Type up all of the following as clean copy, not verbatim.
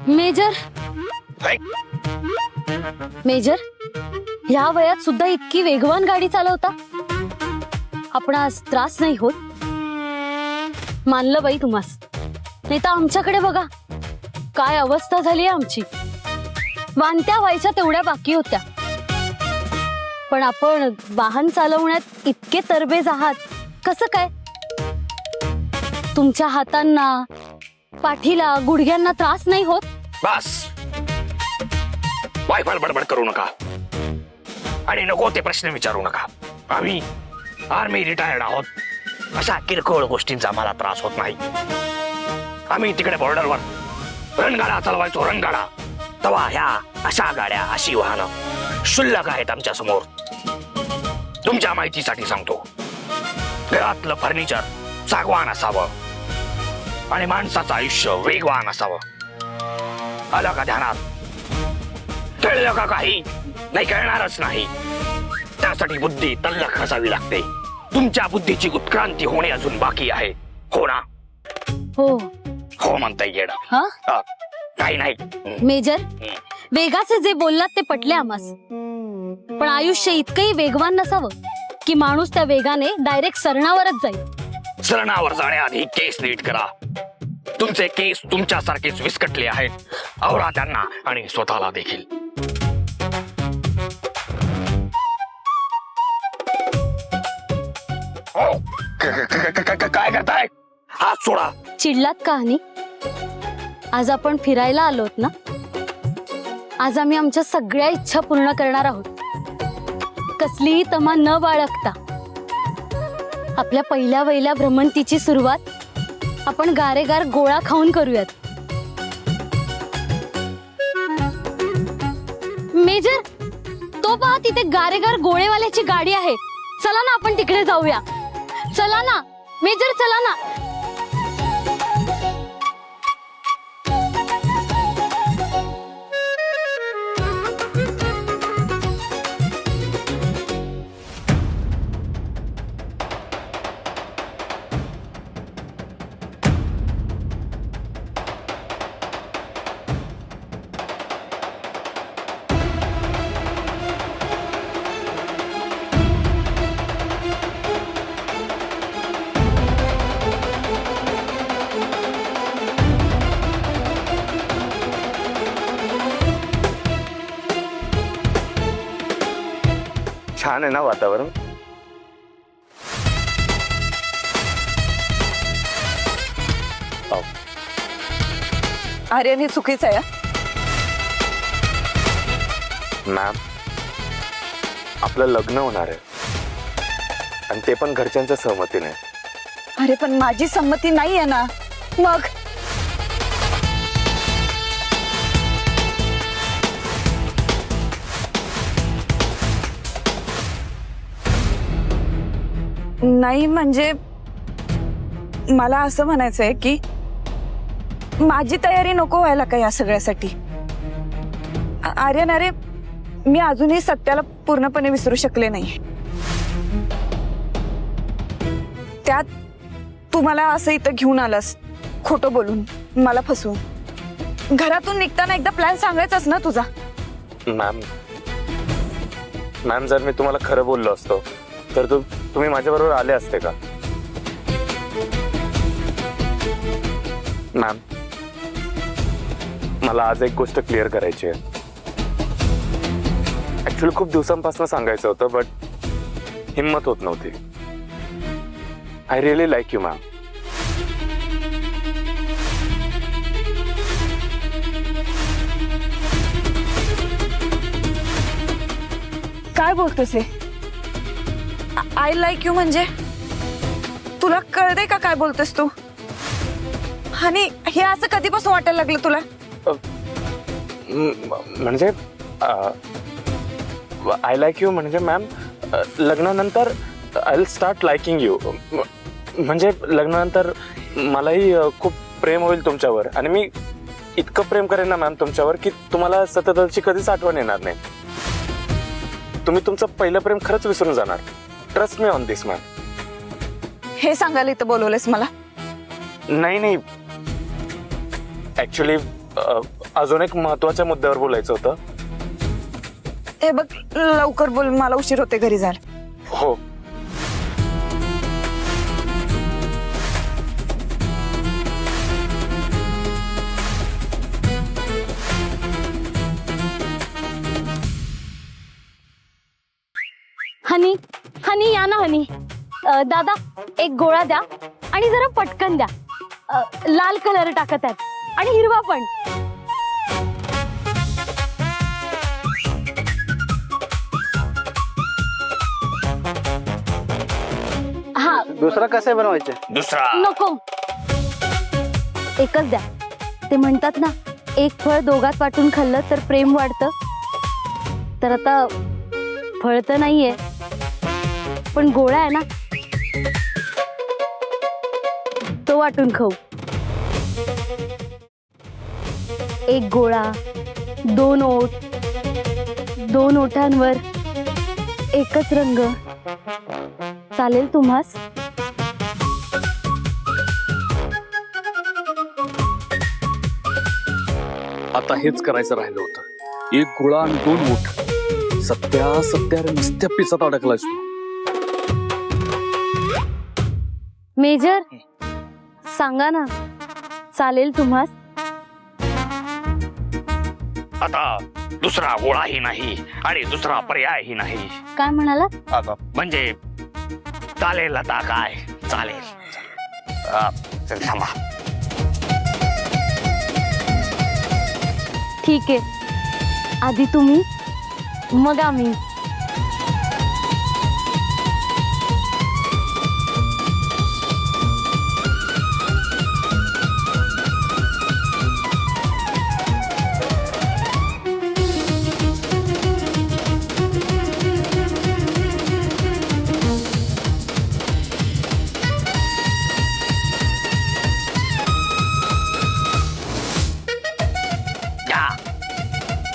Major major, ह्या वयात सुद्धा इतकी वेगवान गाडी चालवता? आपण आज त्रास नाही होत? मानलं बाई तुम्हास, नाही तर आमच्याकडे बघा काय अवस्था झाली आमची. वांत्या व्हायच्या तेवढ्या बाकी होत्या, पण आपण वाहन चालवण्यात इतके तरबेज आहात कसं काय? तुमच्या हातांना, पाठीला, गुडघ्यांना त्रास नाही होत? बस वायफळ बडबड करू नका आणि नको ते प्रश्न विचारू नका. आम्ही आर्मी रिटायर्ड आहोत, अशा किरकोळ गोष्टींचा आम्हाला त्रास होत नाही. आम्ही तिकडे बॉर्डरवर रणगाडा चालवायचो, रणगाडा. तेव्हा ह्या अशा गाड्या, अशी वाहनं शुल्लक आहेत आमच्या समोर. तुमच्या माहितीसाठी सांगतो, घरातलं फर्निचर सागवान असावं आणि माणसाचं आयुष्य वेगवान असावं. आलं का ध्यानात? कळलं का? काही नाही कळणारच नाही. त्यासाठी बुद्धी तल्लख असावी लागते. तुमच्या बुद्धीची उत्क्रांती होणे अजून बाकी आहे. हो ना? हो हो म्हणता येईल. काही नाही. मेजर, वेगाचे जे बोललात ते पटले आम्हास, पण आयुष्य इतकंही वेगवान नसावं की माणूस त्या वेगाने डायरेक्ट सरणावरच जाईल. सरणावर जाण्याआधी केस नीट करा. तुमचे केस तुमच्यासारखेच विस्कटले आहेत. आवरा त्यांना आणि स्वतःला देखील. काय करताय? हात सोडा. चिडलात का हनी? आज आपण फिरायला आलोत ना? आज आम्ही आमच्या सगळ्या इच्छा पूर्ण करणार आहोत, कसलीही तमा न बाळगता. आपल्या पहिल्या वहिल्या भ्रमंतीची सुरुवात आपण गारेगार गोळा खाऊन करूयात. मेजर, तो पहा, तिथे गारेगार गोळेवाल्याची गाडी आहे. चला ना आपण तिकडे जाऊया. चला ना मेजर, चला ना. छान आहे ना वातावरण? आर्यन हे चुकीचं आहे. मॅम, आपलं लग्न होणार आहे आणि ते पण घरच्यांच्या सहमतीने. अरे पण माझी संमती नाही आहे ना. मग नाही म्हणजे मला असं म्हणायचंय की माझी तयारी नको व्हायला का या सगळ्यासाठी. आर्यन, अरे मी अजूनही सत्याला पूर्णपणे विसरू शकले नाही. त्यात तू मला असं इथं घेऊन आलास, खोटं बोलून, मला फसवून. घरातून निघताना एकदा प्लॅन सांगायचाच ना तुझा. मॅम, जर मी तुम्हाला खरं बोललो असतो तर तुम्ही माझ्याबरोबर आले असते का? मॅम, मला आज एक गोष्ट क्लिअर करायची आहे. ऍक्च्युअली खूप दिवसांपासून सांगायचं होतं, बट हिम्मत होत नव्हती. I really like you ma'am. काय बोलतोस हे? आय लाईक यू म्हणजे तुला कळतंय का काय बोलतोस तू? आणि हे असं कधीपासून वाटायला लागलं तुला? म्हणजे आय लाईक यू म्हणजे मॅम, लग्नानंतर I will start liking you. म्हणजे लग्नानंतर मलाही खूप प्रेम होईल तुमच्यावर आणि मी इतकं प्रेम करेन ना मॅम तुमच्यावर की तुम्हाला सततची कधीच आठवण येणार नाही. तुम्ही तुमचं पहिलं प्रेम खरंच विसरून जाणार. Trust me on this ma'am. हे सांगायला इथं बोलवलेस मला? नाही, ऍक्च्युली अजून एक महत्वाच्या मुद्द्यावर बोलायचं होतं. हे बघ लवकर बोल, मला उशीर होते घरी जायला. हो. हनी हनी या ना हनी. दादा एक गोळा द्या आणि जरा पटकन द्या. लाल कलर टाकत आहेत आणि हिरवा पण. हा दुसरा कसं बनवायचं? दुसरा नको, एकच द्या. ते म्हणतात ना, एक फळ दोघात वाटून खाल्लं तर प्रेम वाढतं. तर आता फळ तर नाहीये, पण गोळा आहे ना, तो वाटून खाऊ. एक गोळा, 2 ओठ, 2 ओठांवर एकच रंग. चालेल तुम्हास? आता हेच करायचं राहिलं होतं. एक गोळा आणि 2 ओठ. सत्या सत्या रे, नुसत्या पिसात अडकलायस तू. मेजर सांगा ना, चालेल तुम्हास? आता दुसरा गोळाही नाही आणि दुसरा पर्यायही नाही. काय म्हणाला? म्हणजे चालेल. आता काय चालेल. चल थांबा. ठीक आहे, आधी तुम्ही मग आम्ही.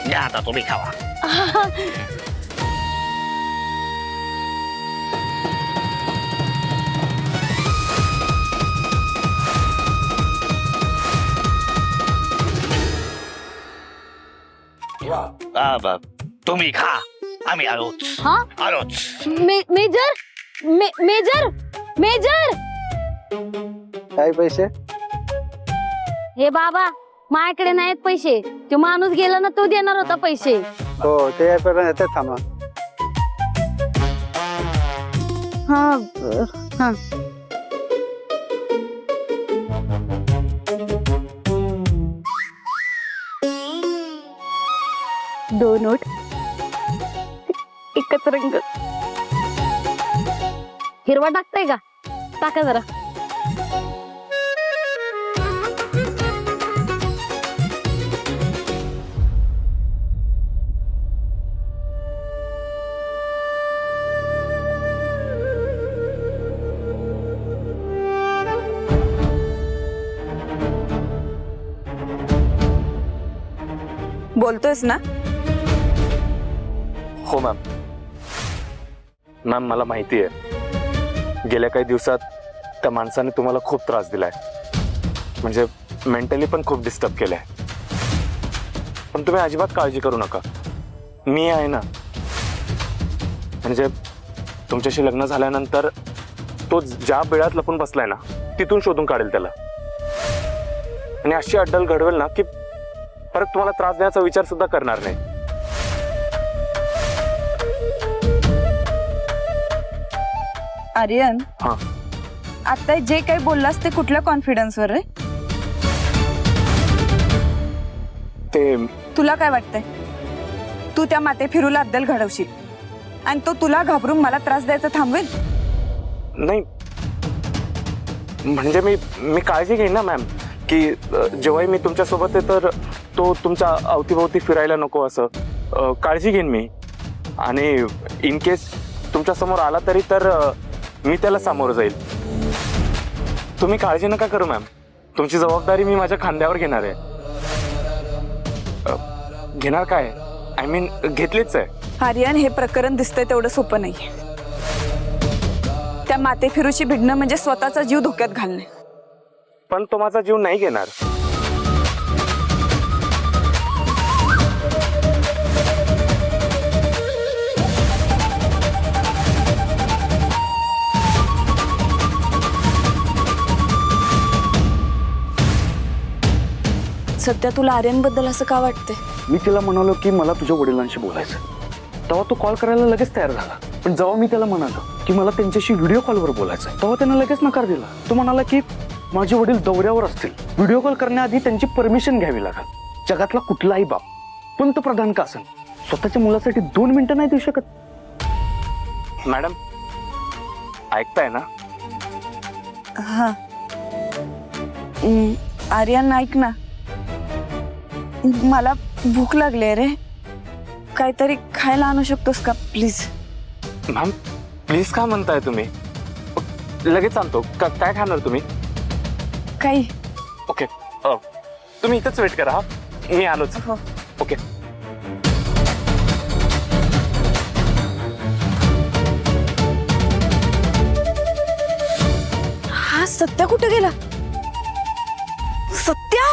घ्या आता तुम्ही खावा. तुम्ही खा, आम्ही आलोच. हा आलोच. Major major major. काय पैसे? हे बाबा, माझ्याकडे नाहीत पैसे. तो माणूस गेला ना, तो देणार होता पैसे. हो, ते यायपर्यंत येतात. थांबा. हा हा. दोन ओठ, एकच रंग. हिरवा टाकताय का? टाका जरा. बोलतोयस ना? हो मॅम. मॅम मला माहिती आहे, गेल्या काही दिवसात त्या माणसाने तुम्हाला खूप त्रास दिलाय. म्हणजे मेंटली पण खूप डिस्टर्ब केलंय. पण तुम्ही अजिबात काळजी करू नका, मी आहे ना. म्हणजे तुमच्याशी लग्न झाल्यानंतर तो ज्या बिळात लपून बसलाय ना, तिथून शोधून काढेल त्याला. आणि अशी अड्डल घडवेल ना की परत तुम्हाला त्रास देण्याचा विचार सुद्धा करणार नाही. आर्यन, हा. आता जे काही बोललास ते कुठल्या कॉन्फिडन्सवर रे? ते तुला काय वाटतंय, तू त्या माते फिरूला अद्दल घडवशील आणि तो तुला घाबरून मला त्रास द्यायचा थांबवेल? नाही, म्हणजे मी काळजी घेईन ना मॅम, की जेव्हाही मी तुमच्यासोबत आहे तर तो तुमच्या अवतीभोवती फिरायला नको, असं काळजी घेईन मी. आणि इन केस तुमच्या समोर आला तरी तर मी त्याला सामोरं जाईल. तुम्ही काळजी नका करू मॅम, तुमची जबाबदारी मी माझ्या खांद्यावर घेणार आहे. घेणार काय, आय मीन घेतलीच आहे. आर्यन, हे प्रकरण दिसतंय तेवढं सोपं नाहीये. त्या माते फिरूशी भिडणं म्हणजे स्वतःचा जीव धोक्यात घालणे. पण तो माझा जीव नाही घेणार. सध्या तुला आर्यनबद्दल असं का वाटतंय? मी तिला म्हणालो की मला तुझ्या वडिलांशी बोलायचं, तेव्हा तो कॉल करायला लगेच तयार झाला. पण जेव्हा मी त्याला म्हणालो की मला त्यांच्याशी व्हिडिओ कॉलवर बोलायचं, तेव्हा त्यानं लगेच नकार दिला. तो म्हणाला की माझे वडील दौऱ्यावर असतील, व्हिडिओ कॉल करण्याआधी त्यांची परमिशन घ्यावी लागेल. जगातला कुठलाही बाप, पंतप्रधान का असेल, स्वतःच्या मुलासाठी 2 मिनिटं नाही देऊ शकत. मॅडम ऐकताय ना? हा. आर्यन ऐक ना, मला भूक लागली रे. काहीतरी खायला आणू शकतोस का प्लीज? मॅम प्लीज का म्हणताय तुम्ही? लगेच आणतो. काय खाणार तुम्ही? काही. ओके तुम्ही इथंच वेट करा. मी आलोच. हो. ओके. हा सत्या कुठे गेला? सत्या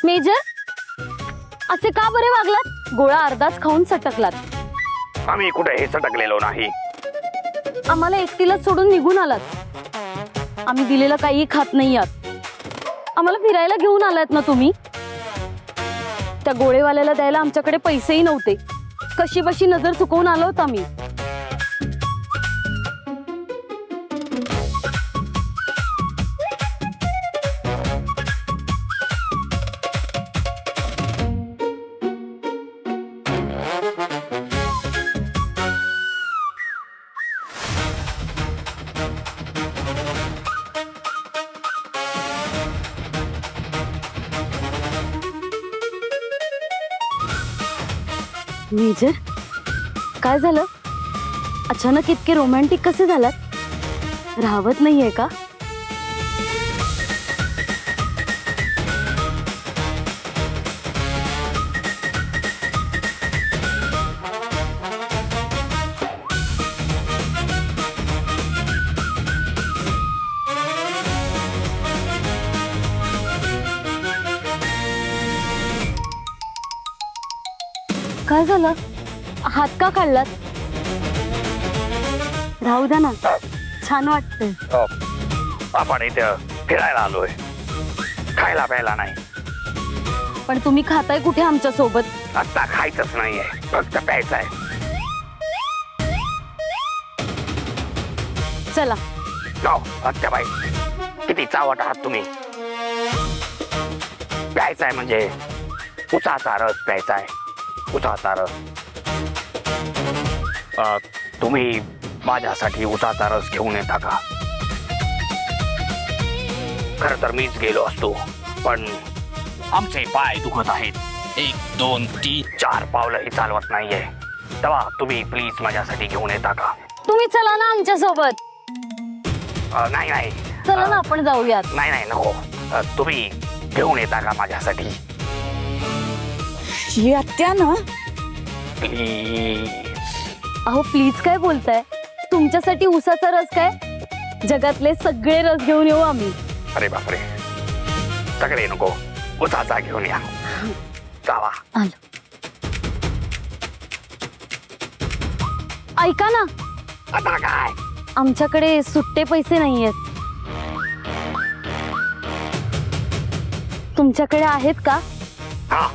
मेजर, असे का बरे वागलात? गोळा अर्धाच खाऊन सटकलात. आम्ही कुठे हे सटकलेलो नाही. आम्हाला एकटीला सोडून निघून आलात. आम्ही दिलेलं काही खात नाही आहात. आम्हाला फिरायला घेऊन आलात ना तुम्ही? त्या गोळेवाल्याला द्यायला आमच्याकडे पैसेही नव्हते. कशी बशी नजर चुकवून आलो होतो आम्ही. मेजर, काय झालं? अचानक इतके रोमॅन्टिक कसे झालात? राहवत नाहीये का? काय झालं? हात का काढलात? राहू द्या ना, छान वाटतंय. आपण इथे फिरायला आलोय, खायला प्यायला नाही. पण तुम्ही खाताय कुठे आमच्या सोबत? आता खायचंच नाहीये, फक्त प्यायचंय. चला. हो आत्याबाई, किती चावट आहात तुम्ही. प्यायचंय म्हणजे उसाचा रस प्यायचाय. उसाचा रस. तुम्ही माझ्यासाठी उसाचा रस घेऊन येता का? खर तर मीच गेलो असतो, पण आमचे पाय दुखत आहेत. 1, 2, 3, 4 पावलंही चालवत नाहीये. तेव्हा तुम्ही प्लीज माझ्यासाठी घेऊन येता का? तुम्ही चला ना आमच्या सोबत. नाही नाही. चला ना आपण जाऊयात. नाही नाही नको. तुम्ही घेऊन येता का माझ्यासाठी? ही आत्या ना. प्लीज. अहो प्लीज काय बोलताय? तुमच्यासाठी उसाचा रस काय? जगातले सगळे रस घेऊन येऊ आम्ही. अरे बापरे, सगळे नको, उसाचा घेऊन या. जावा. आलो. ऐका ना, आता काय? आमच्याकडे सुट्टे पैसे नाहीयेत. तुमच्याकडे आहेत का? हा,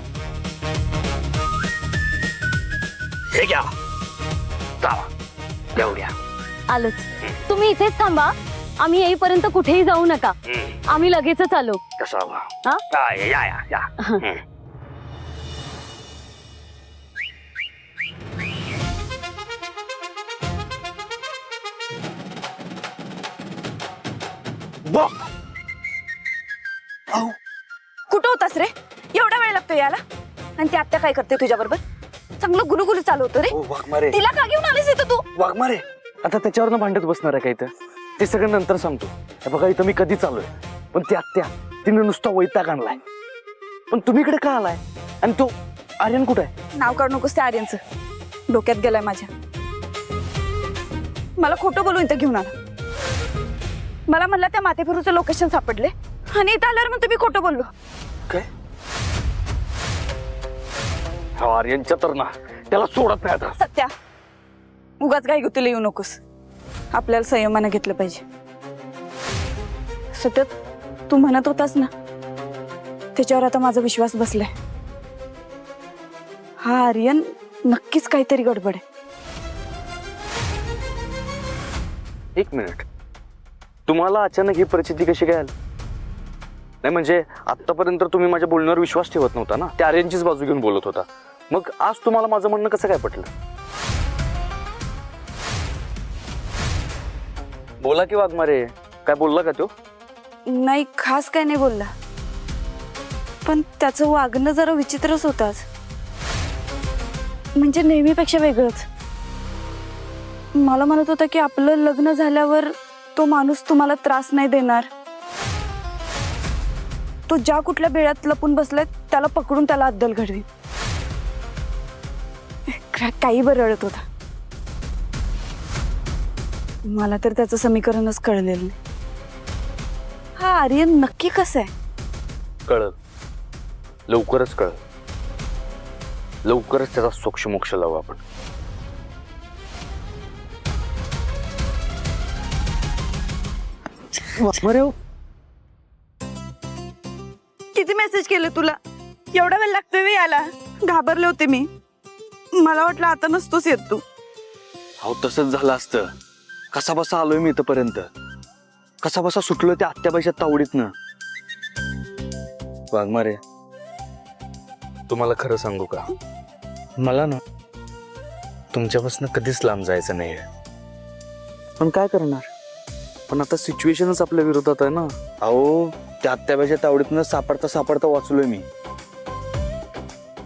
हे घ्या. जावा, घेऊन या. आलोच. तुम्ही इथेच थांबा. आम्ही येईपर्यंत कुठेही जाऊ नका. आम्ही लगेचच आलो. कसं हवं? हा? या या या. बघ, कुठं होतास रे? एवढा वेळ लागतो याला? आणि ती आत्या काय करते तुझ्या बरोबर? चांगलं गुलुगुलू चालू होतं रे. वाघमारे, तिला का घेऊन आलीस इथं तू? वाघमारे, आता त्याच्यावरनं भांडत बसणार आहे का इथं? ते सगळं नंतर सांगतो. हे बघा, इथं मी कधी चालूय, पण ती आत्या तिने नुसता वैताग आणलाय. पण तुम्ही इकडे का आलाय? आणि तो आर्यन कुठे आहे? नाव काढू नकोस त्या आर्यनचं. डोक्यात गेलाय माझ्या. मला खोटं बोलून इथं घेऊन आला. मला म्हणला त्या माथेफिरूचं लोकेशन सापडले आणि इथं आल्यावर मग तुम्ही खोटं बोललो. काय? आर्यनच्या तर ना त्याला सोडत नाही आता. सत्या, उगाच काय गुतीला येऊ नकोस. आपल्याला संयमानं घेतलं पाहिजे. सतत तू म्हणत होतास ना, त्याच्यावर आता माझा विश्वास बसलाय. हा आर्यन नक्कीच काहीतरी गडबड आहे. एक मिनिट, तुम्हाला अचानक ही परिस्थिती कशी काय आली? नाही म्हणजे आतापर्यंत तुम्ही माझ्या बोलण्यावर विश्वास ठेवत नव्हता ना, त्या आर्यनचीच बाजू घेऊन बोलत होता. मग आज तुम्हाला माझं म्हणणं कसं काय पटलं? बोला की वाघमारे, काय बोलला का तो? नाही, खास काय नाही बोलला, पण त्याचं वागणं जरा विचित्रच होतं आज. म्हणजे नेहमीपेक्षा वेगळंच. मला म्हणत होता की आपलं लग्न झाल्यावर तो माणूस तुम्हाला त्रास नाही देणार. तो ज्या कुठल्या बेळ्यात लपून बसलाय त्याला पकडून त्याला अद्दल घडवी. काही बरळत होता. मला तर त्याचं समीकरणच कळलेलं नाही. हा आर्यन नक्की कसं आहे? कळलं, लवकरच कळलं. लवकरच त्याचा सोक्षमोक्ष लावू आपण. किती मेसेज केले तुला? एवढा वेळ लागतोय वे यायला? घाबरले होते मी. मला वाटलं आता नसतोच येत तू. अहो तसंच झालं असतं. कसा बसा आलोय मी इथपर्यंत. कसा बसा सुटलोय त्या आत्याबाईच्या तावडीतनं. वाघमारे, तुम्हाला खरं सांगू का, मला ना तुमच्यापासून कधीच लांब जायचं नाहीये. पण काय करणार? पण आता सिच्युएशनच आपल्या विरोधात आहे ना. अहो त्या आत्याबाईच्या तावडीतनं सापडता सापडता वाचलोय मी.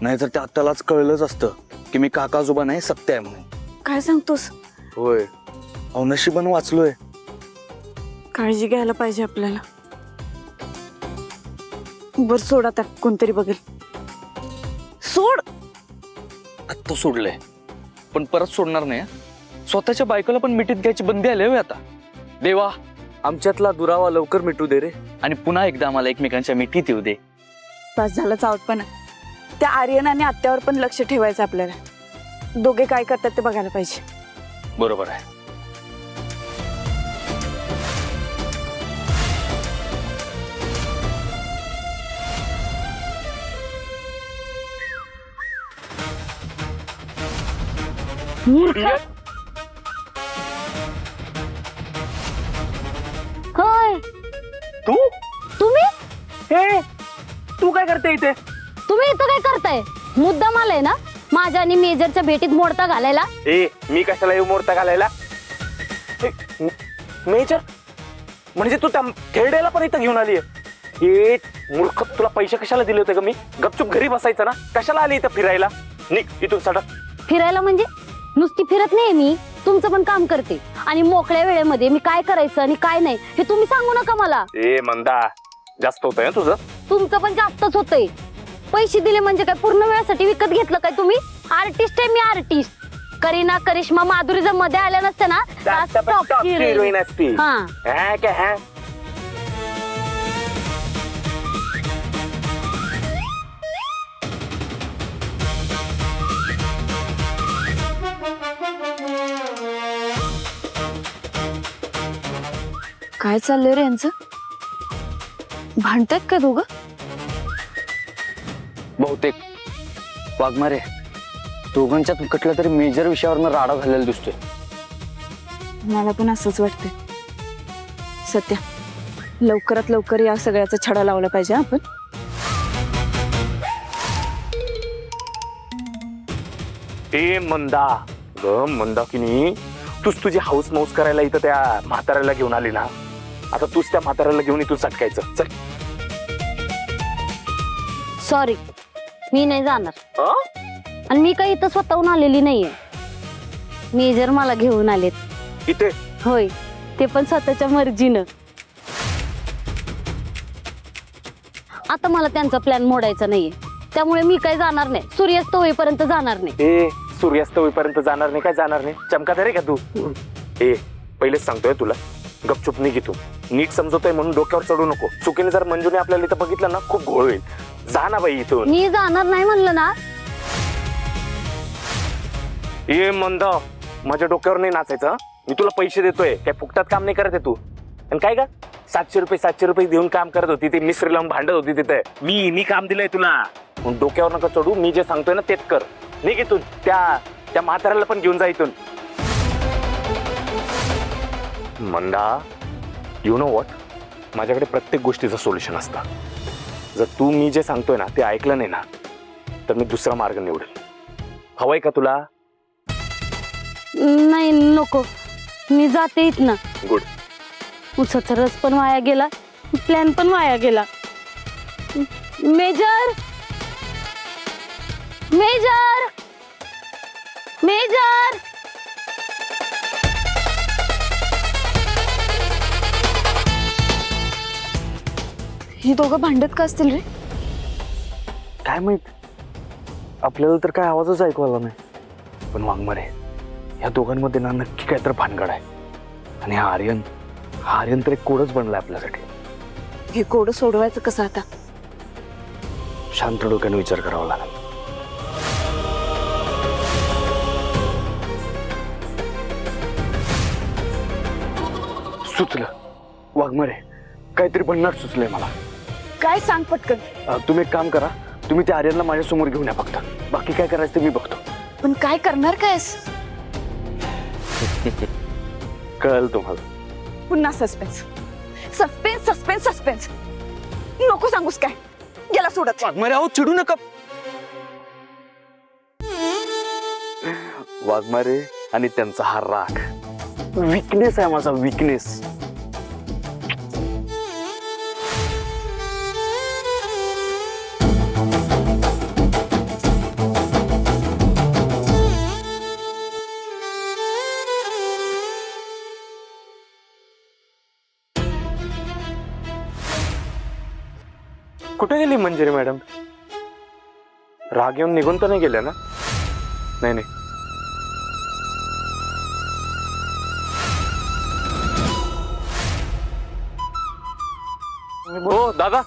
नाहीतर त्या आत्यालाच कळलंच असतं की मी काकाजोबा नाही, सत्य आहे म्हणून. काय सांगतोस? होय, अहो नशिबानं वाचलोय. काळजी घ्यायला पाहिजे आपल्याला. बर सोड, आता कोणतरी बघेल. सोड. आत्ता सोडलंय पण परत सोडणार नाही. स्वतःच्या बायकोला पण मिठीत घ्यायची बंदी आली हवी आता. देवा, आमच्यातला दुरावा लवकर मिटू दे रे, आणि पुन्हा एकदा आम्हाला एकमेकांच्या मिठीत येऊ दे. बस झालं चावटपणा. त्या आर्यन आणि आत्यावर पण लक्ष ठेवायचं आपल्याला. दोघे काय करतात ते बघायला पाहिजे. बरोबर आहे. होय, तू तुम्ही हे तू काय करते इथे? तुम्ही इथं काय करताय? मुद्दाम आलाय ना माझ्या आणि मेजरच्या भेटीत मोडता घालायला? ए, मी कशाला येऊ मोडता घालायला? मेजर म्हणजे तू त्या खेरड्याला पण इथं घेऊन आली? हे मूर्ख, तुला पैसे कशाला दिले होते ग? मी गपचूप घरी बसायचं ना, कशाला आली इथं फिरायला? निघ इथून सडक. फिरायला म्हणजे नुसती फिरत नाही मी, तुमचं पण काम करते. आणि मोकळ्या वेळेमध्ये मी काय करायचं आणि काय नाही हे तुम्ही सांगू नका मला. ए मंदा, जास्त होतंय ना तुझं. तुमचं पण जास्तच होतंय. पैसे दिले म्हणजे काय पूर्ण वेळासाठी विकत घेतलं काय तुम्ही? आर्टिस्ट आहे मी, आर्टिस्ट. करीना, करिश्मा, माधुरी जर मध्ये आल्या नसत्या ना, जास्त top heroine असती. हा. हा काय हा? काय चाललंय रे यांचं? भांडतायत का दोघं? बहुतेक. वाघमारे, दोघांच्यात कुठल्या तरी मेजर विषयावरनं राडा झालेला दिसतोय. मला पण असंच वाटतंय. सत्या, लवकरात लवकर या सगळ्याचा छडा लावला पाहिजे आपण. ए मंदा, ग मंदा की नाही, तूच तुझी हाऊस माऊस करायला इथं त्या म्हाताऱ्याला घेऊन आली ना. आता तूच त्या म्हाताऱ्याला घेऊन इथून सटकायचं. चल. सॉरी, मी नाही जाणार. अ? आणि मी काही इथं स्वतःहून आलेली नाहीये. मेजर मला घेऊन आलेत. इथे होय, ते पण स्वतःच्या मर्जीनं. आता मला त्यांचा प्लॅन मोडायचा नाहीये, त्यामुळे मी काही जाणार नाही. सूर्यास्त होईपर्यंत जाणार नाही. ए, सूर्यास्त होईपर्यंत जाणार नाही? काय जाणार नाही? चमका रे का तू? ए, पहिलेच सांगतोय तुला, गपचूप निघ इथून. नीट समजवतोय म्हणून डोक्यावर चढू नको. चुकीने जर मंजूने आपल्याला इथं बघितलं ना, खूप घोळ होईल. जा ना बाई इथून. मी जाणार नाही म्हणलं ना. ए मंदा, माझ्या डोक्यावर नाही नाचायचं हं? मी तुला पैसे देतोय काय फुकटात काम नाही करत आहे तू आणि काय का 700 रुपये देऊन काम करत होती ती मिस्त्री लावून भांडत होती तिथे मी काम दिलंय तुला मग डोक्यावर नका चढू मी जे सांगतोय ना तेच कर नाही इथून त्या म्हाताऱ्याला पण घेऊन जा इथून मंदा यू नो व्हॉट माझ्याकडे प्रत्येक गोष्टीचं सोल्युशन असतं जर तू मी जे सांगतोय ना ते ऐकलं नाही ना तर मी दुसरा मार्ग निवडेल हवंय का तुला नाही नको मी जाते इथनं. गुड उसाचा रस पण वाया गेला प्लॅन पण वाया गेला. मेजर मेजर मेजर ही दोघं भांडत का असतील रे? काय माहित आपल्याला तर काय आवाजच ऐकू आला नाही पण वाघमारे या दोघांमध्ये ना नक्की काय तर भानगड आहे आणि हा आर्यन तर एक कोडच बनलाय आपल्यासाठी. हे कोड सोडवायचं कसं आता? शांत डोक्याने विचार करावा लागेल. सुचलं वाघमारे काहीतरी भन्नाट सुचलंय मला. काय सांग पटकन. तुम्ही एक काम करा तुम्ही त्या आर्यनला माझ्या समोर घेऊन या फक्त बाकी काय करायचं ते मी बघतो. पण काय करणार कायस? कळलं तुम्हाला. पुन्हा सस्पेन्स सस्पेन्स सस्पेन्स सस्पेन्स नको सांगूस काय गेला सोडत. वाघमारे अहो चिडू नका. वाघमारे आणि त्यांचा हा राग विकनेस आहे माझा विकनेस. कुठे गेली मंजिरी मॅडम राग येऊन निघून तर नाही गेल्या ना नाही हो दादा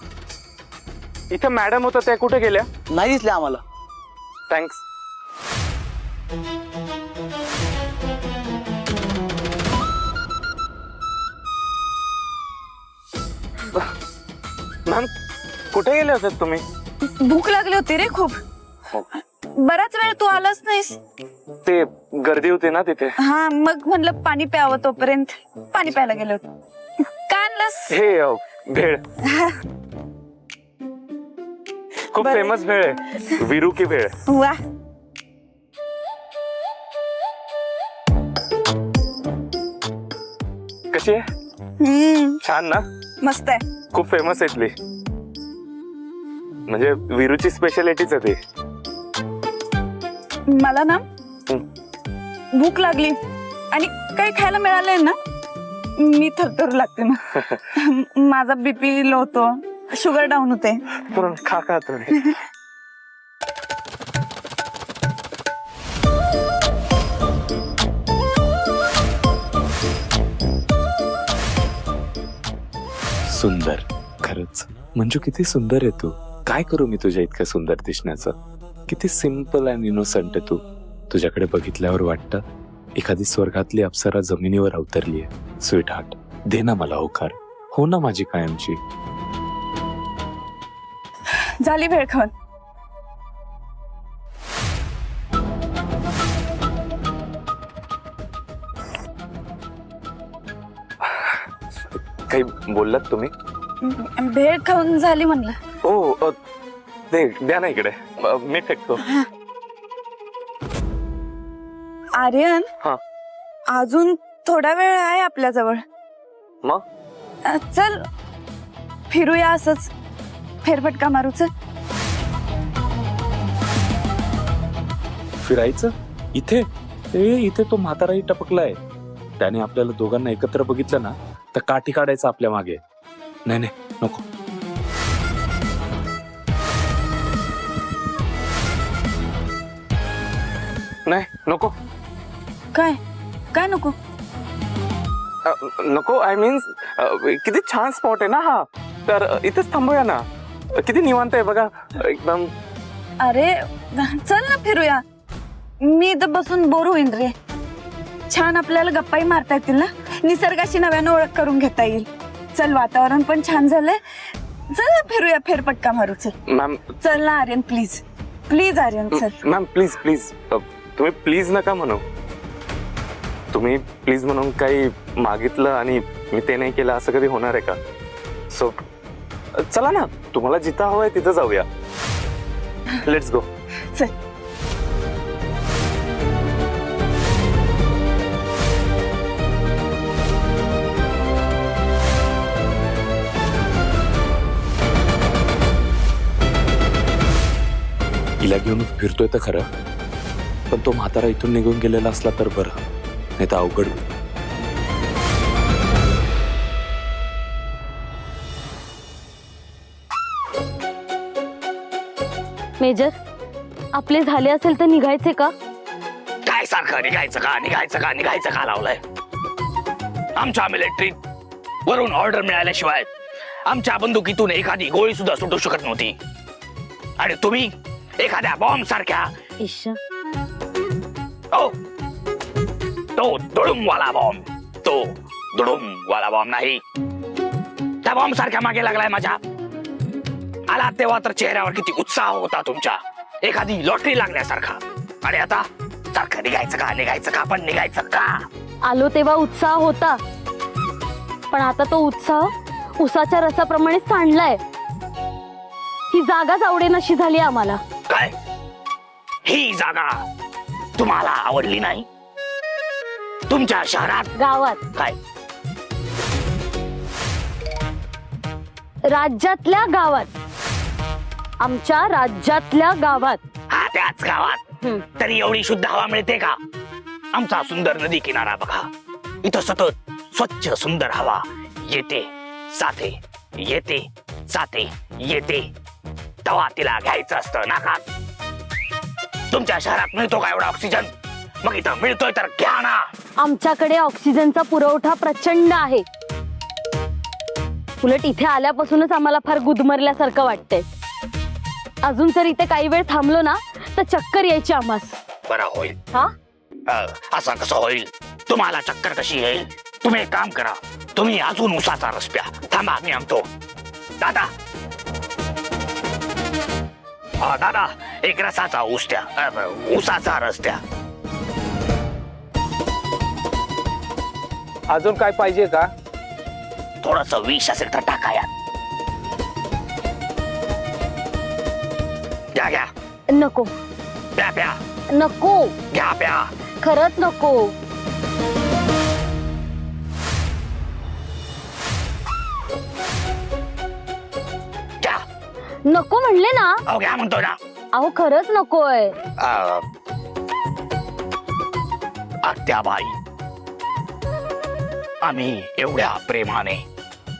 इथे मॅडम होतं त्या कुठे गेल्या नाही दिसले आम्हाला. थँक्स मॅम कुठे गेले होते तुम्ही भूक लागली होती रे खूप. बराच वेळ तू आलाच नाहीस. ते गर्दी होती ना तिथे हा मग म्हणलं पाणी प्यावं तोपर्यंत पाणी प्यायला गेलो होतो. काय आणलंस? हे भेळ खूप बरं. फेमस भेळ आहे विरू की भेळ. वा कशी आहे छान ना मस्त आहे. खूप फेमस आहे इथली म्हणजे विरूची स्पेशालिटीच आहे ती. मला ना भूक लागली आणि काही खायला मिळालंय ना मी थरथरू लागते ना. माझा बीपी लो होतो शुगर डाऊन होते. खा खा तुम्ही सुंदर खरंच मंजू किती सुंदर आहे तू. काय करू मी तुझ्या इतकं सुंदर दिसण्याचं. किती सिम्पल अँड इनोसंट आहे तू. तुझ्याकडे बघितल्यावर वाटतं एखादी स्वर्गातली अप्सरा जमिनीवर अवतरली आहे. स्वीट हार्ट दे ना मला होकार हो ना माझी कायमची. झाली भेळ खाऊन. काही बोललात तुम्ही भेळ खाऊन झाली म्हणलं. हो ते द्या ना इकडे मी फेकतो. आर्यन हा अजून थोडा वेळ आहे आपल्या जवळ. मग चल फिरूया असंच फेरफटका मारू. चल फिरायचं इथे इथे तो म्हाताराही टपकलाय. त्याने आपल्याला दोघांना एकत्र बघितलं ना तर काठी काढायचं आपल्या मागे. नाही नाही नको. नाही नको काय काय नको. नको आय मीन्स किती छान स्पॉट आहे ना हा तर इथेच थांबूया ना. किती निवांत आहे बघा एकदम. अरे चल ना फिरूया. मी इथं बसून बोर होईन रे. छान आपल्याला गप्पाही मारता येतील ना, निसर्गाशी नव्यानं ओळख करून घेता येईल. चल, वातावरण पण छान झालंय. चल ना, फिरूया, फेरपटका मारू. चल मॅम चल ना आर्यन, प्लीज प्लीज आर्यन, चल. मॅम प्लीज प्लीज तुम्ही प्लीज नका म्हणू. तुम्ही प्लीज म्हणून काही मागितलं आणि मी ते नाही केलं असं कधी होणार आहे का? सो चला ना, तुम्हाला जिथं हवंय तिथं जाऊया. Let's go. चल. हिला घेऊन फिरतोय तर खरं, पण तो म्हातारा इथून निघून गेलेला असला तर बरं, नाही तर अवघड होईल. मेजर, आपले झाले असेल तर निघायचे का? काय सारखं निघायचं का निघायचं का निघायचं का लावलंय? आमच्या मिलिटरी वरून ऑर्डर मिळाल्याशिवाय आमच्या बंदुकीतून एखादी गोळी सुद्धा सुटू शकत नव्हती. आणि तुम्ही एखाद्या बॉम्ब सारख्या ईश्वर, तो दुडुम वाला बॉम्ब, तो दुडुम वाला बॉम्ब नाही. त्या बॉम्ब सारख्या मागे लागलाय माझ्या. आला तेव्हा तर चेहऱ्यावर किती उत्साह होता तुमच्या, एखादी लॉटरी लागल्यासारखा. आणि आता सारखं निघायचं का निघायचं का पण निघायचं का? आलो तेव्हा उत्साह होता, पण आता तो उत्साह उसाच्या रसाप्रमाणे सांडलाय. ही जागाच आवडेनाशी झाली आम्हाला. काय ही जागा तुम्हाला आवडली नाही? तुमच्या शहरात गावात, काय राज्यातल्या गावात, आमच्या राज्यातल्या गावात. हा, त्याच गावात तरी एवढी शुद्ध हवा मिळते का? आमचा सुंदर नदी किनारा बघा, इथं सतत स्वच्छ सुंदर हवा येते जाते, येते जाते, येते. तेव्हा तिला घ्यायचं असतं नाकात. तुमच्या शहरात मिळतो का एवढा ऑक्सिजन? मग इथं मिळतोय तर घ्या ना. आमच्याकडे ऑक्सिजनचा पुरवठा प्रचंड आहे. उलट इथे आल्यापासूनच आम्हाला फार गुदमरल्यासारखं वाटतंय. अजून जर इथे काही वेळ थांबलो ना तर चक्कर यायची आम्हास. बरं होईल. हा, असं कसं होईल? तुम्हाला चक्कर कशी येईल? तुम्ही एक काम करा, तुम्ही अजून उसाचा रस प्या. थांबा, मी आणतो. दादा, दादा, एक रसाचा ऊस द्या, उसाचा रस द्या. अजून काय पाहिजे का? थोडस विष असेल तर टाका यात. घ्या घ्या, नको प्या प्या, नको, घ्या प्या. खरंच नको. घ्या. नको म्हणले ना. अहो घ्या म्हणतो ना. अहो खरंच नकोय. आत्याबाई, आम्ही एवढ्या प्रेमाने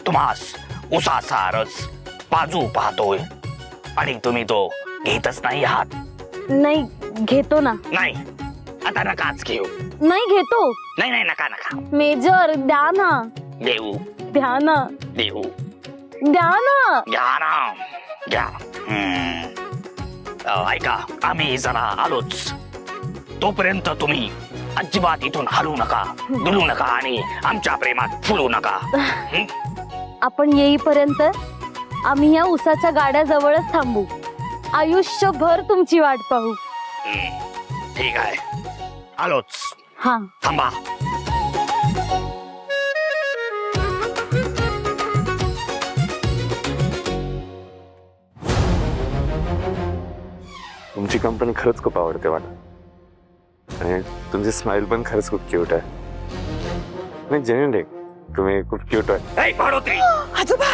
तुम्हास उसाचा रस पाजू पाहतोय आणि तुम्ही तो घेतच नाही आहात. नाही, घेतो ना. नाही, आता नकाच घेऊ. नाही, घेतो. नाही नाही, नका नका. मेजर, द्या ना. देऊ द्या ना. देऊ, द्या ना. घ्या ना, घ्या. ऐका, आम्ही जरा आलोच. तोपर्यंत तुम्ही अजिबात इथून हलू नका, डुलू नका आणि आमच्या प्रेमात फुलू नका. आपण येईपर्यंत आम्ही या उसाच्या गाड्या जवळच थांबू. आयुष्यभर तुमची वाट पाहू. ठीक आहे, आलोच. हा, थांबा. तुमची कंपनी खरंच खूप आवडते मला, आणि तुमची स्माइल पण खरंच खूप क्यूट आहे. नाही, जेन्युइनली तुम्ही खूप क्यूट आहे. ए, भाडोत्री! आजोबा,